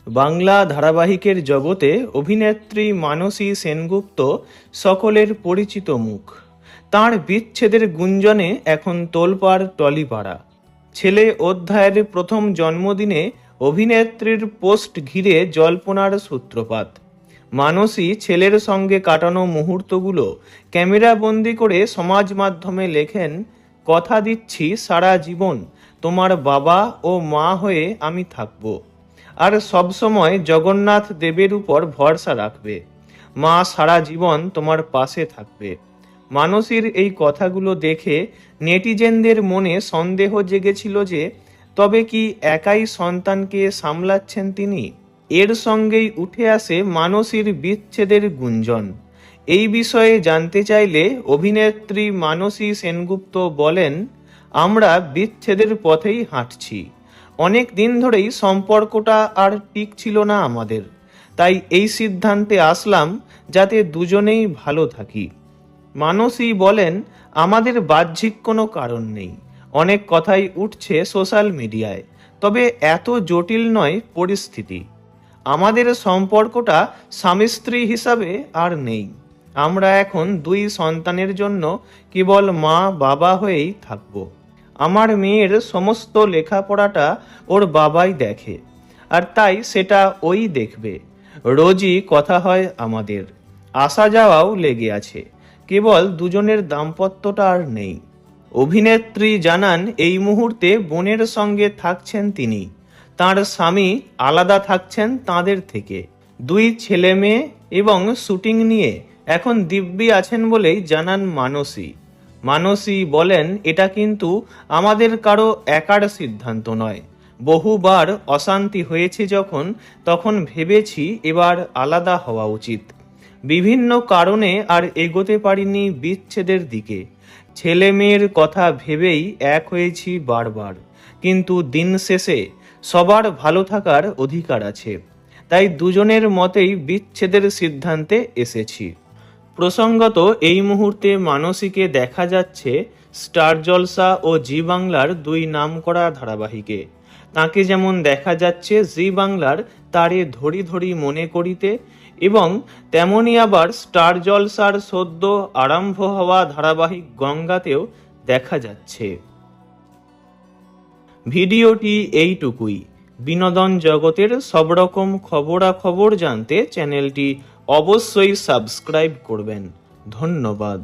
বাংলা ধারাবাহিকের জগতে অভিনেত্রী মানসী সেনগুপ্ত সকলের পরিচিত মুখ। তাঁর বিচ্ছেদের গুঞ্জনে এখন তোলপাড় টলিপাড়া। ছেলে অধ্যায়ের প্রথম জন্মদিনে অভিনেত্রীর পোস্ট ঘিরে জল্পনার সূত্রপাত। মানসী ছেলের সঙ্গে কাটানো মুহূর্তগুলো ক্যামেরাবন্দি করে সমাজ মাধ্যমে লেখেন, কথা দিচ্ছি সারা জীবন তোমার বাবা ও মা হয়ে আমি থাকবো, আর সবসময় জগন্নাথ দেবের উপর ভরসা রাখবে। মা সারা জীবন তোমার পাশে থাকবে। মানসীর এই কথাগুলো দেখে নেটিজেনদের মনে সন্দেহ জেগেছিল যে তবে কি একাই সন্তানকে সামলাচ্ছেন তিনি। এর সঙ্গেই উঠে আসে মানসীর বিচ্ছেদের গুঞ্জন। এই বিষয়ে জানতে চাইলে অভিনেত্রী মানসী সেনগুপ্ত বলেন, আমরা বিচ্ছেদের পথেই হাঁটছি। অনেক দিন ধরেই সম্পর্কটা আর টিকছিল না আমাদের, তাই এই সিদ্ধান্তে আসলাম যাতে দুজনেই ভালো থাকি। মানসী বলেন, আমাদের বাহ্যিক কোনো কারণ নেই। অনেক কথাই উঠছে সোশ্যাল মিডিয়ায়, তবে এত জটিল নয় পরিস্থিতি। আমাদের সম্পর্কটা স্বামী স্ত্রী হিসাবে আর নেই। আমরা এখন দুই সন্তানের জন্য কেবল মা বাবা হয়েই থাকবো। আমার মেয়ের সমস্ত লেখাপড়াটা ওর বাবাই দেখে, আর তাই সেটা ওই দেখবে। রোজই কথা হয় আমাদের, আসা যাওয়াও লেগে আছে, কেবল দুজনের দাম্পত্যটা আর নেই। অভিনেত্রী জানান, এই মুহূর্তে বোনের সঙ্গে থাকছেন তিনি। তার স্বামী আলাদা থাকছেন তাঁদের থেকে। দুই ছেলে মেয়ে এবং শুটিং নিয়ে এখন দিব্যি আছেন বলেই জানান মানসী। মানসী বলেন, এটা কিন্তু আমাদের কারো একার সিদ্ধান্ত নয়। বহুবার অশান্তি হয়েছে যখন, তখন ভেবেছি এবার আলাদা হওয়া উচিত। বিভিন্ন কারণে আর এগোতে পারিনি বিচ্ছেদের দিকে। ছেলে মেয়ের কথা ভেবেই এক হয়েছি বারবার, কিন্তু দিন শেষে সবার ভালো থাকার অধিকার আছে, তাই দুজনের মতেই বিচ্ছেদের সিদ্ধান্তে এসেছি। প্রসঙ্গত এই মুহূর্তে মানসীকে দেখা যাচ্ছে স্টার জলসা ও জি বাংলার দুই নামকরা ধারাবাহিকে। তাকে যেমন দেখা যাচ্ছে জি বাংলার তারে ধরি ধরি মনে করিতে, এবং তেমনি আবার স্টার জলসার সদ্য আরম্ভ হওয়া ধারাবাহিক গঙ্গাতেও দেখা যাচ্ছে। ভিডিওটি এইটুকুই। বিনোদন জগতের সব রকম খবরাখবর জানতে চ্যানেলটি অবশ্যই সাবস্ক্রাইব করবেন। ধন্যবাদ।